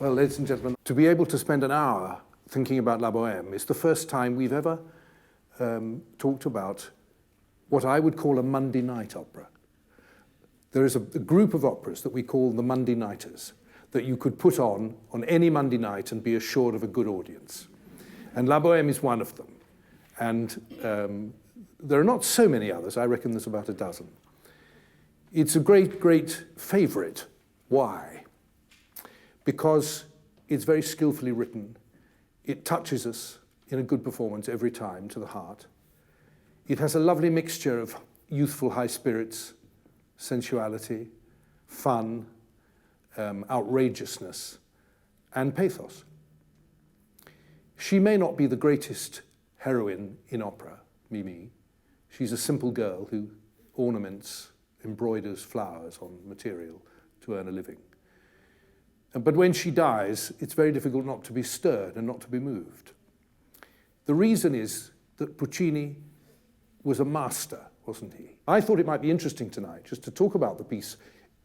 Well, ladies and gentlemen, to be able to spend an hour thinking about La Bohème is the first time we've ever talked about what I would call a Monday night opera. There is a group of operas that we call the Monday Nighters that you could put on any Monday night and be assured of a good audience. And La Bohème is one of them. And there are not so many others. I reckon there's about a dozen. It's a great, great favorite. Why? Because it's very skillfully written. It touches us in a good performance every time to the heart. It has a lovely mixture of youthful high spirits, sensuality, fun, outrageousness, and pathos. She may not be the greatest heroine in opera, Mimì. She's a simple girl who ornaments, embroiders flowers on material to earn a living. But when she dies, it's very difficult not to be stirred and not to be moved. The reason is that Puccini was a master, wasn't he? I thought it might be interesting tonight just to talk about the piece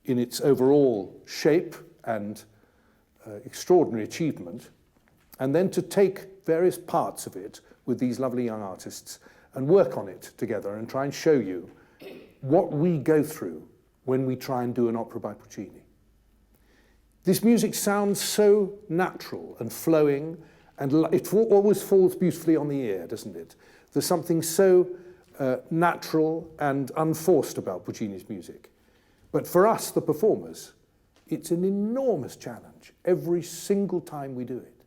in its overall shape and extraordinary achievement, and then to take various parts of it with these lovely young artists and work on it together and try and show you what we go through when we try and do an opera by Puccini. This music sounds so natural and flowing, and it always falls beautifully on the ear, doesn't it? There's something so natural and unforced about Puccini's music. But for us, the performers, it's an enormous challenge every single time we do it.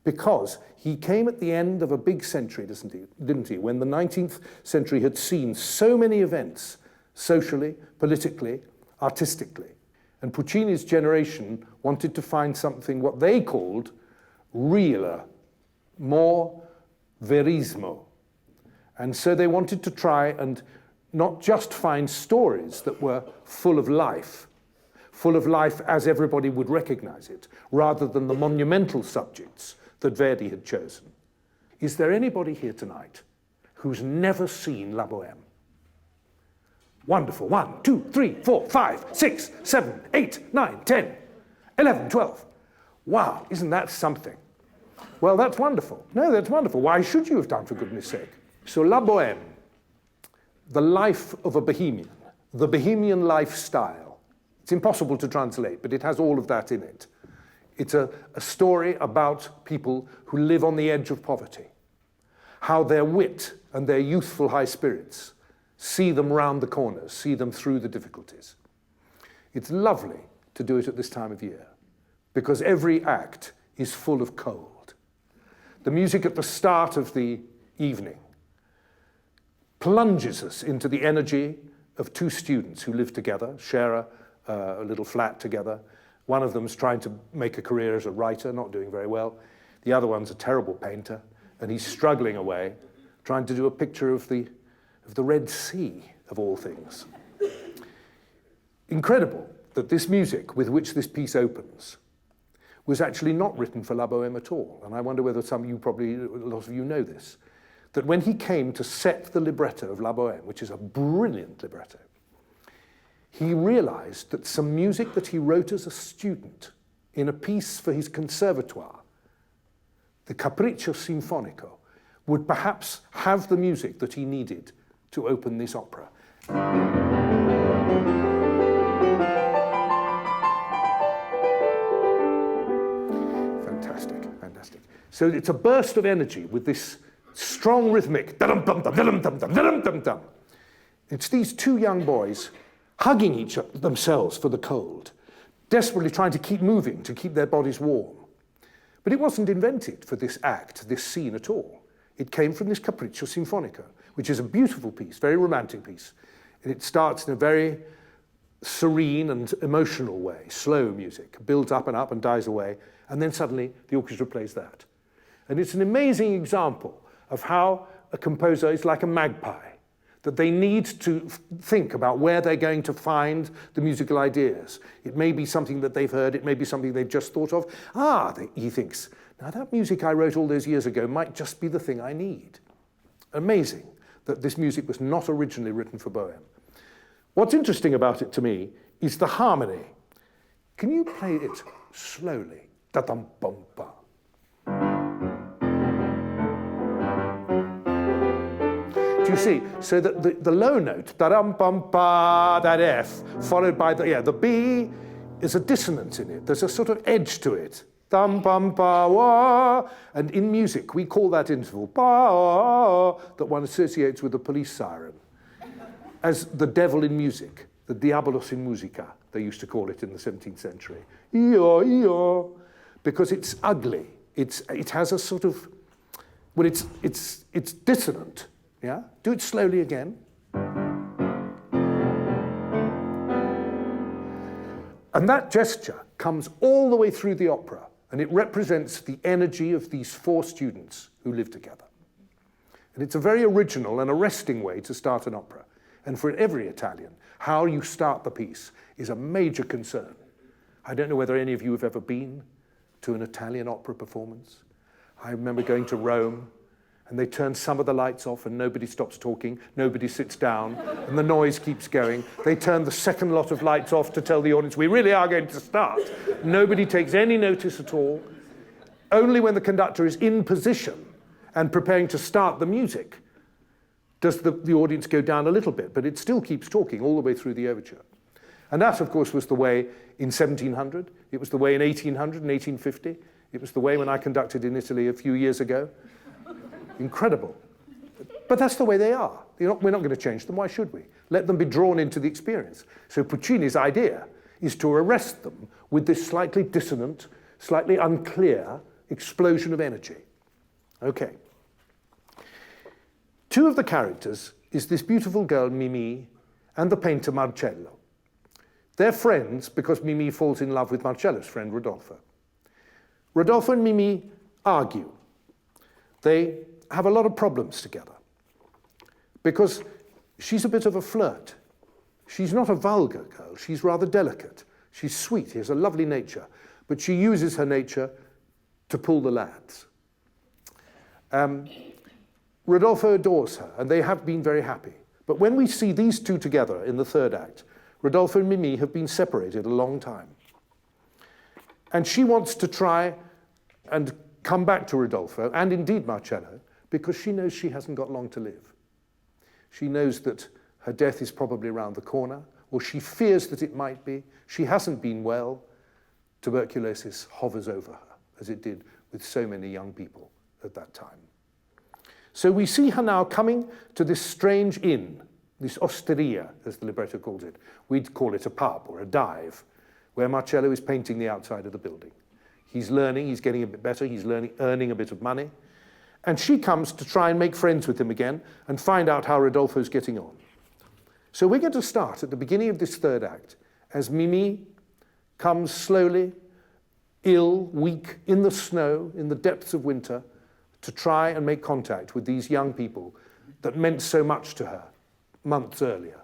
Because he came at the end of a big century, didn't he? When the 19th century had seen so many events, socially, politically, artistically. And Puccini's generation wanted to find something, what they called realer, more verismo. And so they wanted to try and not just find stories that were full of life as everybody would recognize it, rather than the monumental subjects that Verdi had chosen. Is there anybody here tonight who's never seen La Bohème? Wonderful. 1, 2, 3, 4, 5, 6, 7, 8, 9, 10, 11, 12. Wow, isn't that something? Well, that's wonderful. No, that's wonderful. Why should you have done, for goodness sake? So La Bohème, the life of a Bohemian, the Bohemian lifestyle. It's impossible to translate, but it has all of that in it. It's a story about people who live on the edge of poverty, how their wit and their youthful high spirits see them round the corners, see them through the difficulties. It's lovely to do it at this time of year, because every act is full of cold. The music at the start of the evening plunges us into the energy of two students who live together, share a little flat together. One of them's trying to make a career as a writer, not doing very well. The other one's a terrible painter, and he's struggling away, trying to do a picture of the Red Sea, of all things. Incredible that this music with which this piece opens was actually not written for La Bohème at all. And I wonder whether some of you, probably a lot of you know this, that when he came to set the libretto of La Bohème, which is a brilliant libretto, he realized that some music that he wrote as a student in a piece for his conservatoire, the Capriccio Sinfonico, would perhaps have the music that he needed to open this opera. Fantastic, fantastic. So it's a burst of energy with this strong rhythmic da-dum-dum-dum, da-dum-dum-dum, da-dum-dum-dum. It's these two young boys hugging themselves for the cold, desperately trying to keep moving, to keep their bodies warm. But it wasn't invented for this act, this scene at all. It came from this Capriccio Sinfonico, which is a beautiful piece, very romantic piece. And it starts in a very serene and emotional way, slow music, builds up and dies away, and then suddenly the orchestra plays that. And it's an amazing example of how a composer is like a magpie, that they need to think about where they're going to find the musical ideas. It may be something that they've heard, it may be something they've just thought of. He thinks, now that music I wrote all those years ago might just be the thing I need. Amazing that this music was not originally written for Bohème. What's interesting about it to me is the harmony. Can you play it slowly. Da-dum-bum-ba. Do you see? So the low note, da-dum-bum-ba, that F, followed by the B, is a dissonance in it. There's a sort of edge to it. Dum-bum-ba-wa. And in music, we call that interval, ba, that one associates with the police siren, as the devil in music, the diabolos in musica, they used to call it in the 17th century. Io, because it's ugly. It has a sort of, well, it's dissonant. Yeah? Do it slowly again. And that gesture comes all the way through the opera, and it represents the energy of these four students who live together. And it's a very original and arresting way to start an opera. And for every Italian, how you start the piece is a major concern. I don't know whether any of you have ever been to an Italian opera performance. I remember going to Rome, and they turn some of the lights off and nobody stops talking, nobody sits down, and the noise keeps going. They turn the second lot of lights off to tell the audience, we really are going to start. Nobody takes any notice at all. Only when the conductor is in position and preparing to start the music does the audience go down a little bit, but it still keeps talking all the way through the overture. And that, of course, was the way in 1700. It was the way in 1800 and 1850. It was the way when I conducted in Italy a few years ago. Incredible. But that's the way they are. We're not going to change them. Why should we? Let them be drawn into the experience. So Puccini's idea is to arrest them with this slightly dissonant, slightly unclear explosion of energy. Okay. Two of the characters is this beautiful girl, Mimì, and the painter, Marcello. They're friends because Mimì falls in love with Marcello's friend, Rodolfo. Rodolfo and Mimì argue. They have a lot of problems together because she's a bit of a flirt. She's not a vulgar girl. She's rather delicate. She's sweet. She has a lovely nature, but she uses her nature to pull the lads. Rodolfo adores her, and they have been very happy. But when we see these two together in the third act, Rodolfo and Mimì have been separated a long time. And she wants to try and come back to Rodolfo, and indeed Marcello, because she knows she hasn't got long to live. She knows that her death is probably around the corner, or she fears that it might be. She hasn't been well. Tuberculosis hovers over her, as it did with so many young people at that time. So we see her now coming to this strange inn, this osteria, as the libretto calls it. We'd call it a pub or a dive, where Marcello is painting the outside of the building. He's learning, he's getting a bit better, he's earning a bit of money. And she comes to try and make friends with him again and find out how Rodolfo's getting on. So we're going to start at the beginning of this third act as Mimì comes slowly, ill, weak, in the snow, in the depths of winter, to try and make contact with these young people that meant so much to her months earlier.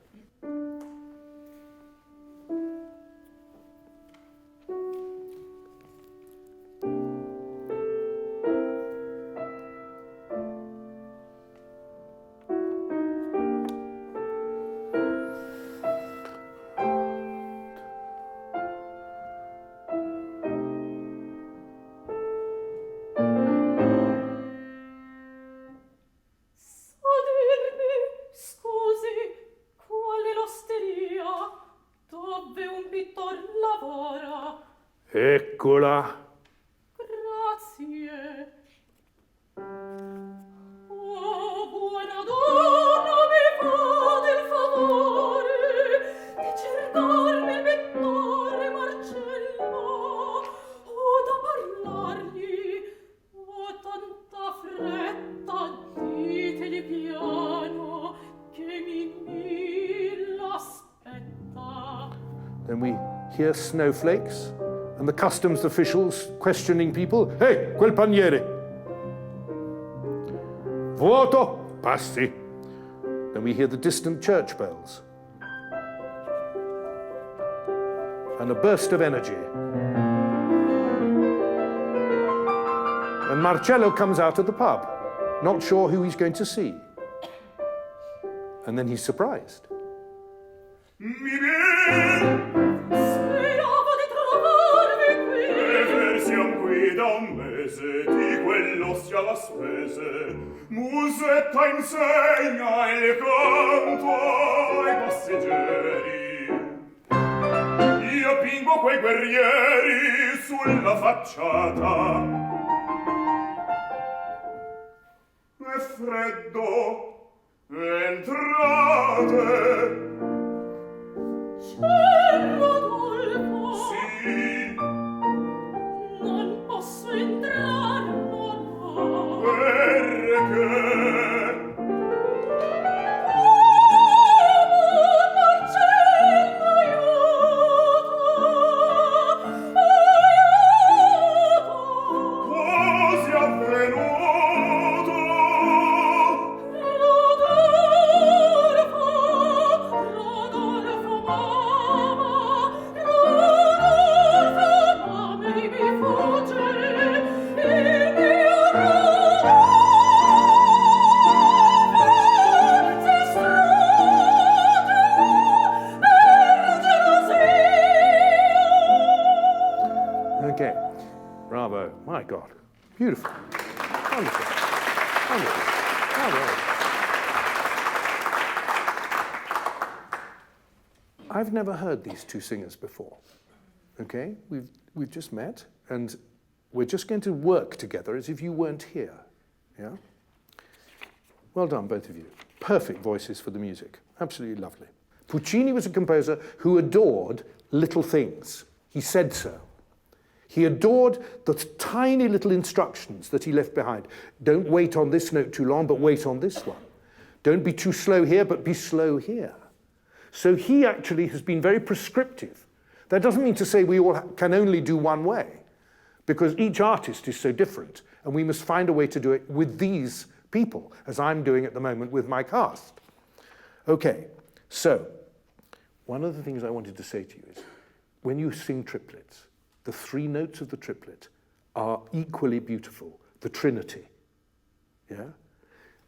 Eccola. Grazie. Oh, buona donna, mi fate il favore di cercarmi il pittore Marcello. Ho da parlargli, ho tanta fretta, ditegli piano che Mimì l'aspetta. Then we hear snowflakes. And the customs officials questioning people, hey, quel paniere. Vuoto, passi. Then we hear the distant church bells. And a burst of energy. And Marcello comes out of the pub, not sure who he's going to see. And then he's surprised. a un mese di quello sia la spese. Musetta insegna il canto ai passeggeri. Io pingo quei guerrieri sulla facciata. È freddo, entrate. C'è Rodolfo. Sì. Non posso entrar, no. Perché? Marcello, aiuto! Cos'è avvenuto? Rodolfo, mamma, mi fugge, il mio si strugge per gelosia. Okay, bravo. My God, beautiful, wonderful, wonderful. Bravo. I've never heard these two singers before. Okay, we've just met, and we're just going to work together as if you weren't here. Yeah. Well done, both of you. Perfect voices for the music. Absolutely lovely. Puccini was a composer who adored little things. He said so. He adored the tiny little instructions that he left behind. Don't wait on this note too long, but wait on this one. Don't be too slow here, but be slow here. So he actually has been very prescriptive. That doesn't mean to say we all can only do one way, because each artist is so different, and we must find a way to do it with these people, as I'm doing at the moment with my cast. Okay, so one of the things I wanted to say to you is, when you sing triplets, the three notes of the triplet are equally beautiful, the trinity, yeah?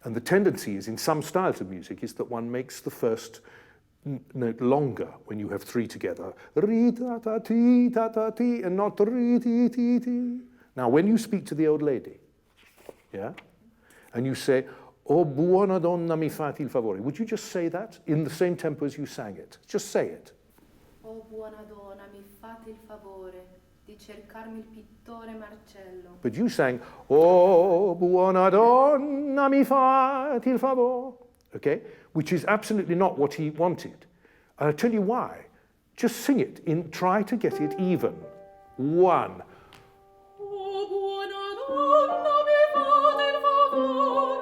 And the tendency is, in some styles of music, is that one makes the first note longer when you have three together. Ri ta ta ti, and not ri ti ti ti. Now, when you speak to the old lady, yeah, and you say, "Oh, buona donna, mi fate il favore," would you just say that in the same tempo as you sang it? Just say it. Oh, buona donna, mi fate il favore di cercarmi il pittore Marcello. But you sang, "Oh, buona donna, mi fate il favore," okay? Which is absolutely not what he wanted. And I'll tell you why. Just sing it, try to get it even. One. Oh, buona donna, mi fate il favore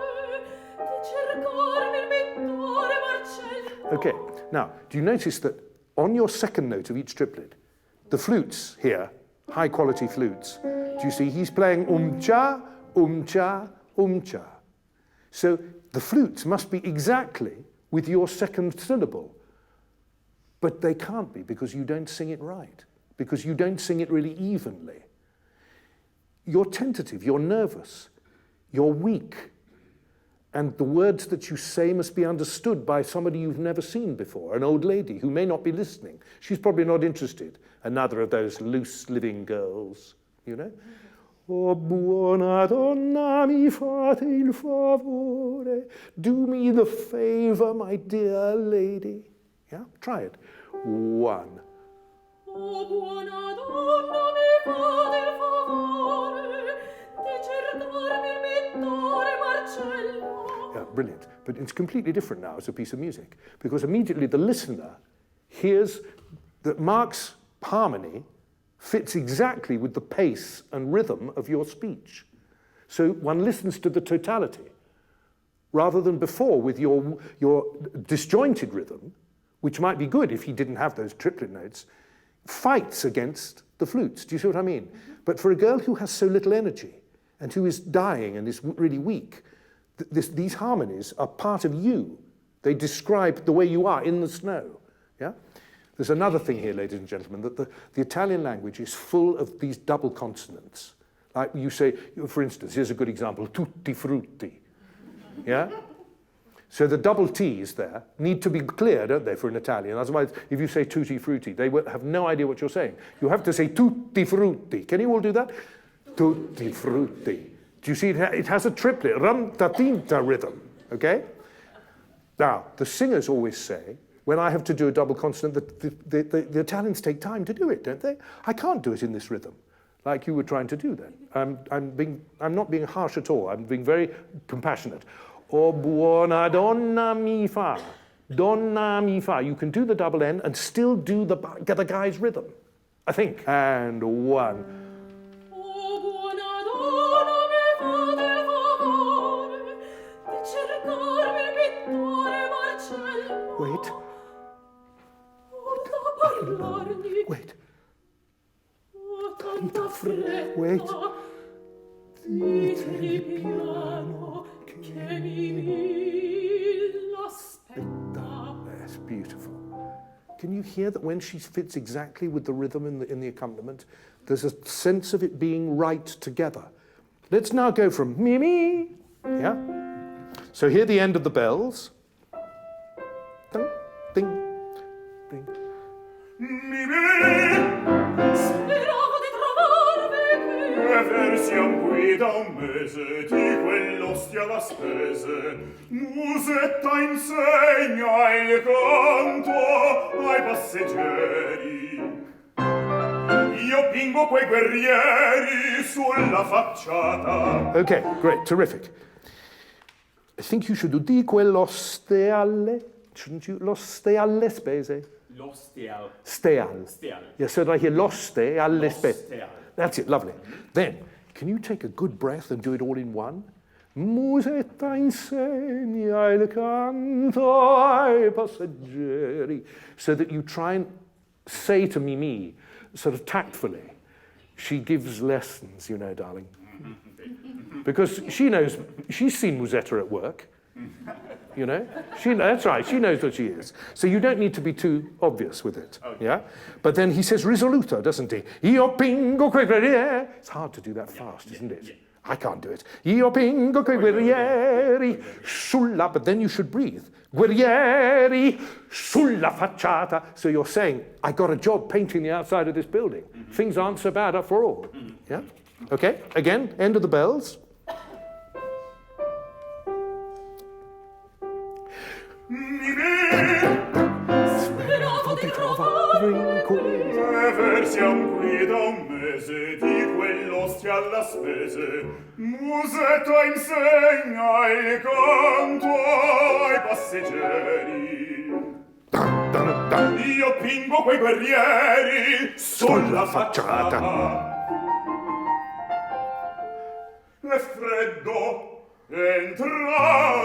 di cercarmi il pittore Marcello. Okay, now, do you notice that on your second note of each triplet, the flutes here, high quality flutes, do you see he's playing cha, cha, cha. So the flutes must be exactly with your second syllable, but they can't be because you don't sing it right, because you don't sing it really evenly. You're tentative, you're nervous, you're weak, and the words that you say must be understood by somebody you've never seen before, an old lady who may not be listening. She's probably not interested. Another of those loose living girls, you know? Oh, buona donna, mi fate il favore. Do me the favor, my dear lady. Yeah, try it. One. Oh, buona donna, mi fate il favore di cercarmi il pittore Marcello. Yeah, brilliant. But it's completely different now as a piece of music, because immediately the listener hears that Mark's harmony fits exactly with the pace and rhythm of your speech. So one listens to the totality, rather than before with your disjointed rhythm, which might be good if he didn't have those triplet notes, fights against the flutes. Do you see what I mean? Mm-hmm. But for a girl who has so little energy and who is dying and is really weak, these harmonies are part of you. They describe the way you are in the snow. Yeah? There's another thing here, ladies and gentlemen, that the Italian language is full of these double consonants. Like you say, for instance, here's a good example, tutti frutti. Yeah? So the double T's there need to be clear, don't they, for an Italian? Otherwise, if you say tutti frutti, they will have no idea what you're saying. You have to say tutti frutti. Can you all do that? tutti frutti. Do you see it has a triplet, rum-ta-tinta rhythm, okay? Now, the singers always say, when I have to do a double consonant, the Italians take time to do it, don't they? I can't do it in this rhythm, like you were trying to do then. I'm not being harsh at all. I'm being very compassionate. O buona donna mi fa. Donna mi fa. You can do the double N and still do the guy's rhythm, I think. And one. O buona donna mi fate il favore di cercarmi il pittore Marcello. Wait. Wait. Tanta fretta. Wait. Ditemi piano che mi l'aspetta. That's beautiful. Can you hear that when she fits exactly with the rhythm in the accompaniment, there's a sense of it being right together. Let's now go from Mimì, yeah? So hear the end of the bells. Ding, ding, ding. Mimì, Speravo di trovarvi qui. e versiam qui da un mese di quell'ostia la spese. Musetta insegna il canto ai passeggeri. Io pingo quei guerrieri sulla facciata. Okay, great, terrific. I think you should do di quell'oste alle, shouldn't you? L'oste alle spese. L'ostial. Steal. Steal. Yeah, so that I hear l'oste alle spese. L'osteal. That's it, lovely. Then, can you take a good breath and do it all in one? Musetta insegna il canto ai passeggeri. So that you try and say to Mimì, sort of tactfully, she gives lessons, you know, darling. Because she knows, she's seen Musetta at work, you know? That's right, she knows what she is. So you don't need to be too obvious with it, yeah? But then he says risoluto, doesn't he? Io pingo quei guerrieri. It's hard to do that fast, isn't it? I can't do it. Io pingo quei guerrieri sulla, but then you should breathe. Guerrieri sulla facciata. So you're saying, I got a job painting the outside of this building. Things aren't so bad after all. Yeah? Okay, again, end of the bells. Speravo di trovarvi qui. E versiam qui da un mese di quell'ostia alla spese. Musetta insegna il canto ai passeggeri. Io pingo quei guerrieri sulla facciata. È freddo, entrate.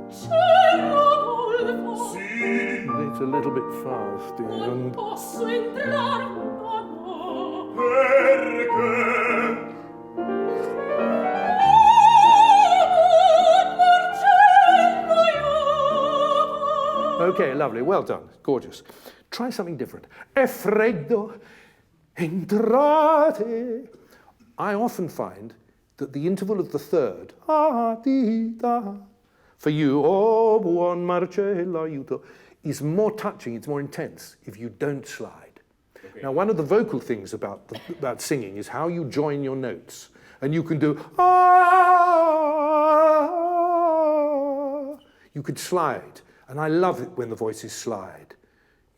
C'è Rodolfo. Sì, It's a little bit fast. Non posso entrare, no. perché? Okay, lovely, well done, gorgeous. Try something different. È freddo, entrate. I often find that the interval of the third, for you, oh, buon Marcello, aiuto, is more touching, it's more intense if you don't slide. Okay. Now, one of the vocal things about singing is how you join your notes. And you can do, you could slide. And I love it when the voices slide.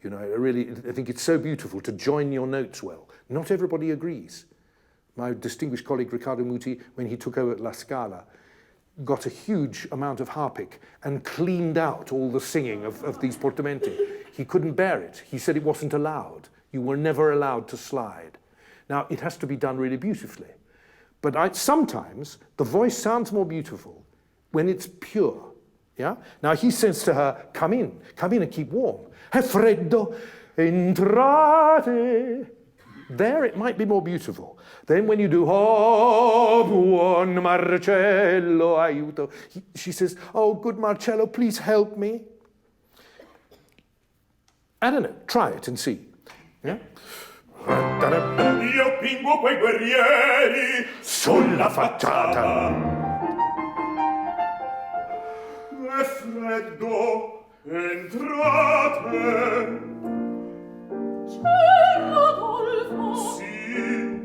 You know, I think it's so beautiful to join your notes well. Not everybody agrees. My distinguished colleague Riccardo Muti, when he took over at La Scala, got a huge amount of harpic and cleaned out all the singing of these portamenti. He couldn't bear it. He said it wasn't allowed. You were never allowed to slide. Now, it has to be done really beautifully. But sometimes the voice sounds more beautiful when it's pure. Yeah? Now he says to her, come in and keep warm. È freddo, entrate. There it might be more beautiful. Then when you do, oh, buon Marcello, aiuto, she says, oh, good Marcello, please help me. I don't know, try it and see. Yeah? Io pingo quei guerrieri Sulla facciata. È freddo, entrate. C'è Rodolfo. Sì,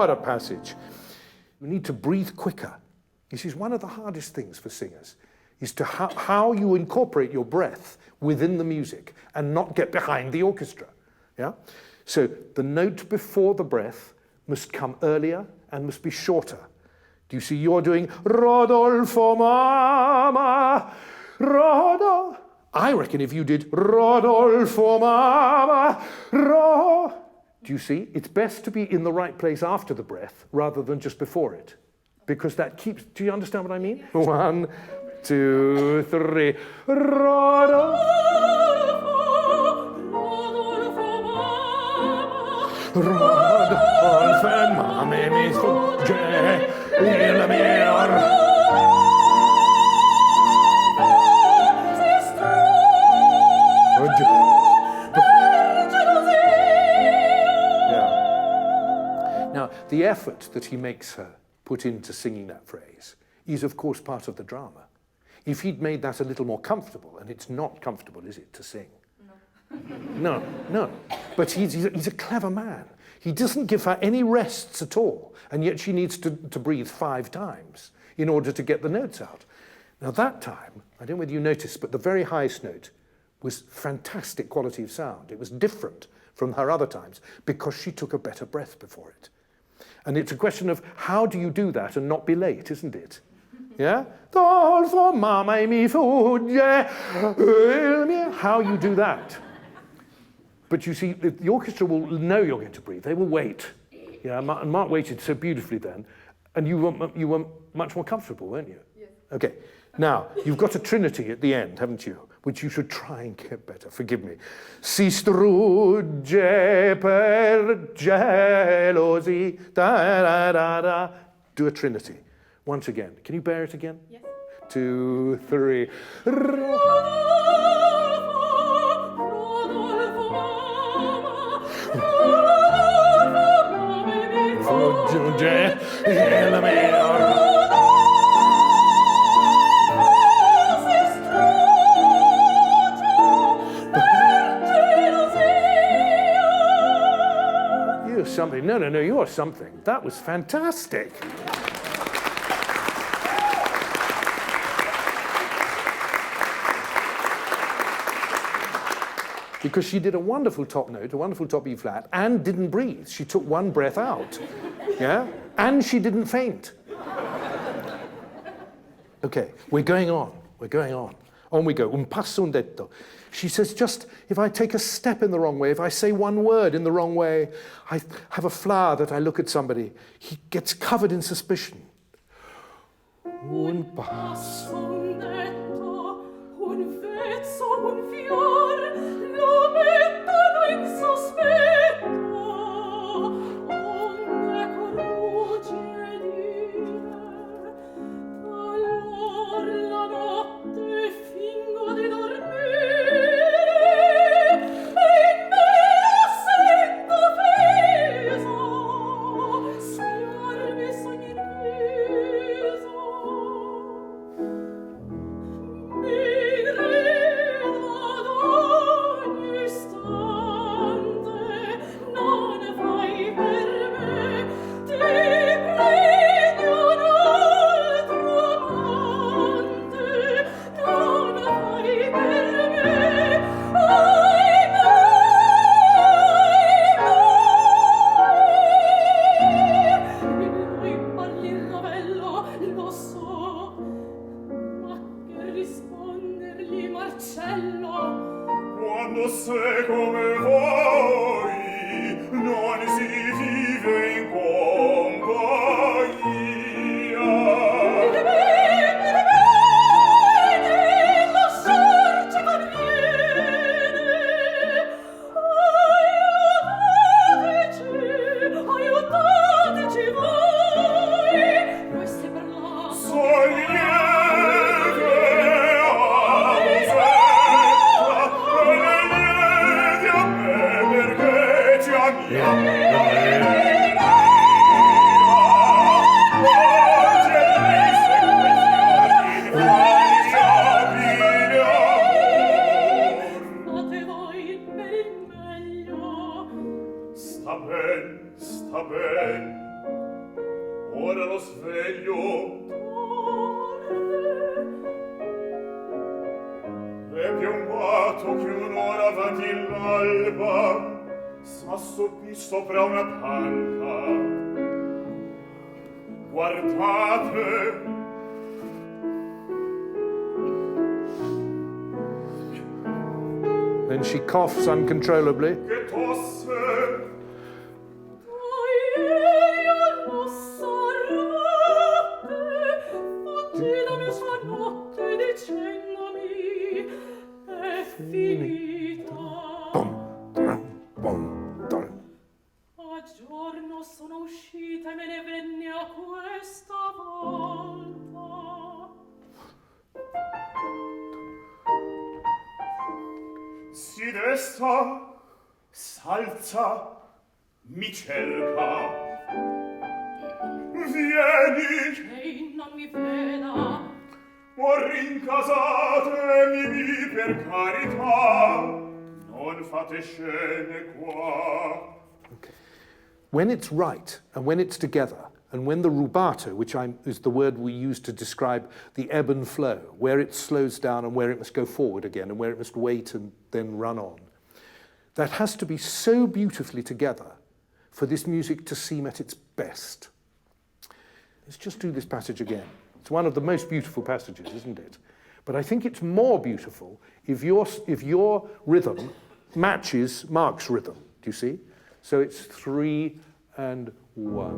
harder passage. You need to breathe quicker. This is one of the hardest things for singers, is to how you incorporate your breath within the music and not get behind the orchestra. Yeah? So the note before the breath must come earlier and must be shorter. Do you see you're doing Rodolfo Mama, Rodolfo? I reckon if you did Rodolfo Mama, do you see? It's best to be in the right place after the breath rather than just before it. Because that keeps, do you understand what I mean? 1, 2, 3. Rodolfo, Mami mi sfugge il mio. Now, the effort that he makes her put into singing that phrase is, of course, part of the drama. If he'd made that a little more comfortable, and it's not comfortable, is it, to sing? No. No. But he's a clever man. He doesn't give her any rests at all, and yet she needs to breathe 5 times in order to get the notes out. Now, that time, I don't know whether you noticed, but the very highest note was fantastic quality of sound. It was different from her other times because she took a better breath before it. And it's a question of how do you do that and not be late, isn't it? Yeah? How you do that. But you see, the orchestra will know you're going to breathe. They will wait. Yeah, and Mark waited so beautifully then. And you were much more comfortable, weren't you? Yes. Okay. Now, you've got a trinity at the end, haven't you? Which you should try and get better. Forgive me. Si strugge per gelosi, da da da da. Do a trinity. Once again. Can you bear it again? Yes. 2, 3. Fugge il mio. Something. No, you are something. That was fantastic. Because she did a wonderful top note, a wonderful top E flat, and didn't breathe. She took one breath out. Yeah? And she didn't faint. Okay, we're going on. On we go. Un passo un detto. She says, just if I take a step in the wrong way, if I say one word in the wrong way, I have a flower that I look at somebody, he gets covered in suspicion. Un passo un detto, un vezzo, un fior, lo mettono in sospetto. Onde corruce dire, allor la notte fingo di dormire. Quando sei come voi, non si vive in compagnia. Lasciarci conviene. Aiutateci voi. Queste per la Soy lieve, perché ti amiamo. notato che un'ora avanti l'alba s'assopì sopra una panca. Guardate, Then she coughs uncontrollably. che tosse. Bom, tram, bom, tram. A giorno sono uscita e me ne venne a questa volta. Si desta, s'alza, mi cerca. Vieni, Che non mi veda, o rincasate, Mimì, per carità. Non fate scene qua. When it's right, and when it's together, and when the rubato, which is the word we use to describe the ebb and flow, where it slows down and where it must go forward again, and where it must wait and then run on, that has to be so beautifully together for this music to seem at its best. Let's just do this passage again. It's one of the most beautiful passages, isn't it? But I think it's more beautiful if your rhythm matches Mark's rhythm. Do you see? So it's 3 and 1.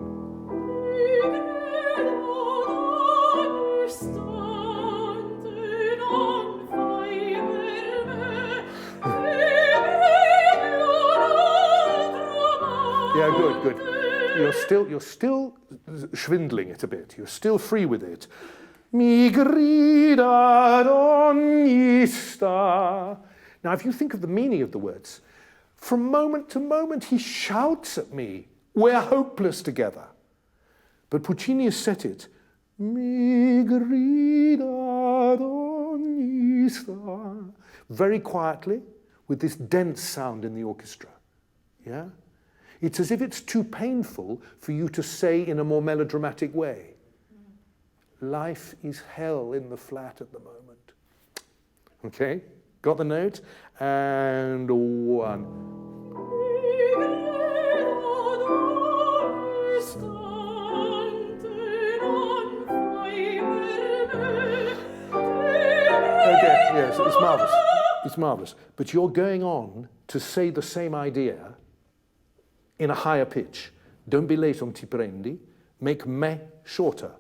Yeah, good, good. You're still schwindling it a bit. You're still free with it. Mi grida ad ogni sta. Now, if you think of the meaning of the words, from moment to moment he shouts at me, we're hopeless together. But Puccini has set it, mi grida ad ogni sta, very quietly, with this dense sound in the orchestra. Yeah? It's as if it's too painful for you to say in a more melodramatic way. Life is hell in the flat at the moment. Okay? Got the note? And 1. Okay, yes, it's marvellous. It's marvellous. But you're going on to say the same idea in a higher pitch. Don't be late on ti prendi. Make me shorter.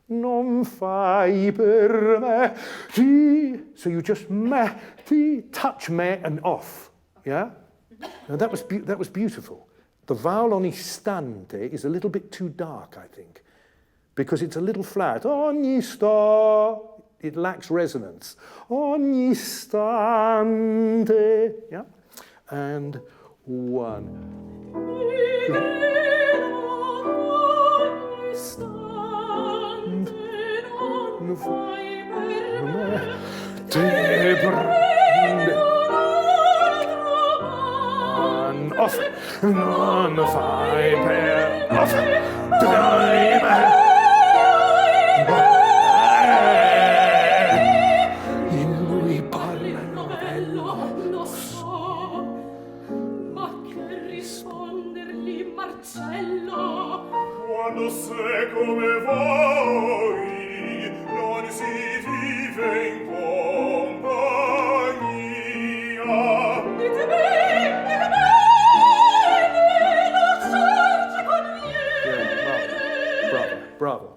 Non fai per me ti. So you just me ti, touch me and off. Yeah? Now that was beautiful. The vowel on istante is a little bit too dark, I think, because it's a little flat. Ogni sta. It lacks resonance. Ogni istante. Yeah? And 1. Off, non fai per off, in lui parla novello, lo so, ma che rispondergli Marcello? Quando sei come voi, non si vive in compagnia. Dite bene, lo sorge conviene. Bravo.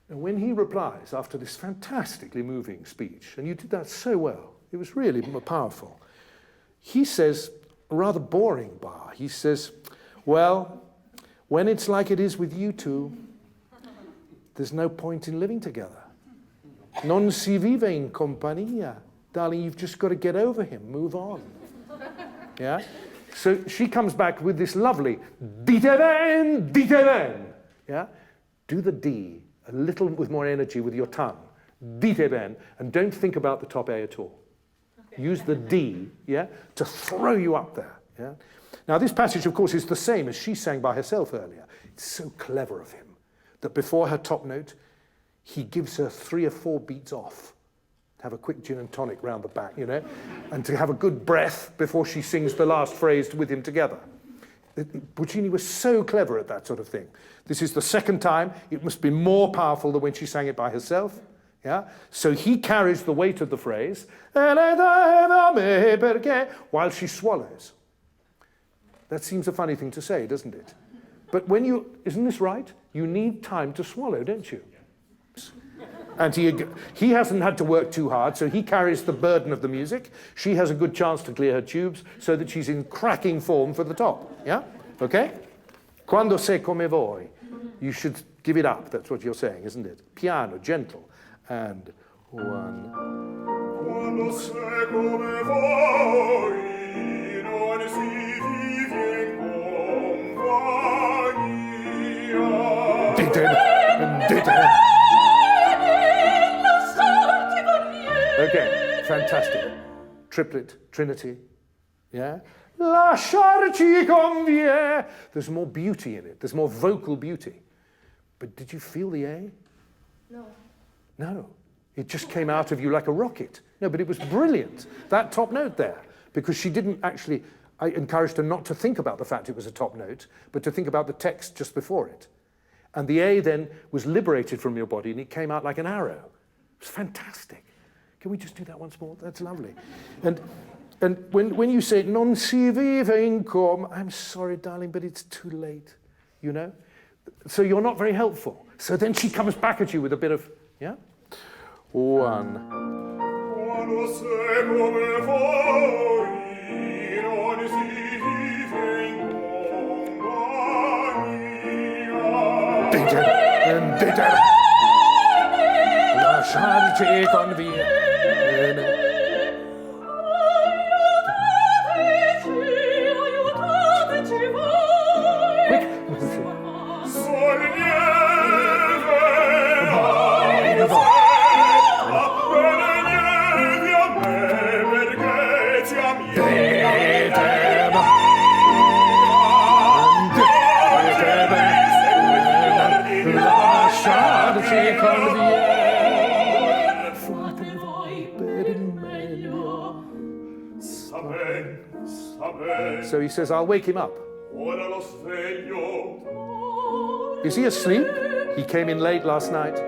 And when he replies after this fantastically moving speech, and you did that so well, it was really powerful, he says, a rather boring bar, he says, well, when it's like it is with you two, there's no point in living together. Non si vive in compagnia. Darling, you've just got to get over him, move on. Yeah? So she comes back with this lovely, dite ben, dite ben. Yeah? Do the D a little with more energy with your tongue. Dite ben, and don't think about the top A at all. Use the D, yeah, to throw you up there. Yeah? Now, this passage, of course, is the same as she sang by herself earlier. It's so clever of him that before her top note, he gives her 3 or 4 beats off. have a quick gin and tonic round the back, you know, and to have a good breath before she sings the last phrase with him together. Puccini was so clever at that sort of thing. This is the second time. It must be more powerful than when she sang it by herself. Yeah? So he carries the weight of the phrase while she swallows. That seems a funny thing to say, doesn't it? But isn't this right? You need time to swallow, don't you? And he hasn't had to work too hard, so he carries the burden of the music. She has a good chance to clear her tubes so that she's in cracking form for the top. Yeah? Okay? Quando sei come voi. You should give it up. That's what you're saying, isn't it? Piano, gentle. And one. Quando sei come voi, non si vive in compagnia. Did. Okay, fantastic. Triplet, trinity. Yeah? Lasciarci conviene. There's more beauty in it. There's more vocal beauty. But did you feel the A? No. No. It just came out of you like a rocket. No, but it was brilliant. That top note there. Because she didn't actually... I encouraged her not to think about the fact it was a top note, but to think about the text just before it. And the A then was liberated from your body and it came out like an arrow. It was fantastic. Can we just do that once more? That's lovely. And when you say, non si vive in com, I'm sorry, darling, but it's too late, you know? So you're not very helpful. So then she comes back at you with a bit of, yeah? One. Quando sei come voi, non si vive in compagnia. Did. Lasciarci conviene. So he says, I'll wake him up. Is he asleep? He came in late last night.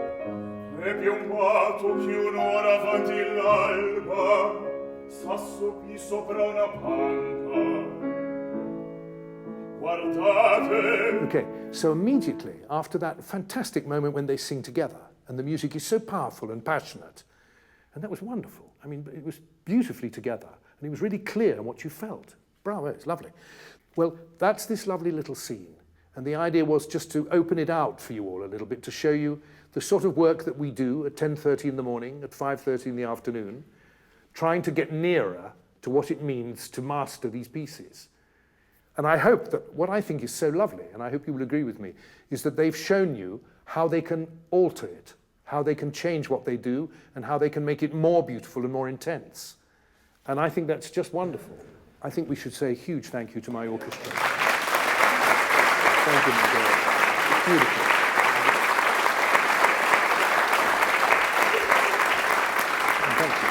Okay, so immediately after that fantastic moment when they sing together, and the music is so powerful and passionate, and that was wonderful. I mean, it was beautifully together, and it was really clear what you felt. Bravo, it's lovely. Well, that's this lovely little scene. And the idea was just to open it out for you all a little bit, to show you the sort of work that we do at 10:30 in the morning, at 5:30 in the afternoon, trying to get nearer to what it means to master these pieces. And I hope that what I think is so lovely, and I hope you will agree with me, is that they've shown you how they can alter it, how they can change what they do, and how they can make it more beautiful and more intense. And I think that's just wonderful. I think we should say a huge thank you to my orchestra. Thank you, Michel. Beautiful. And thank you.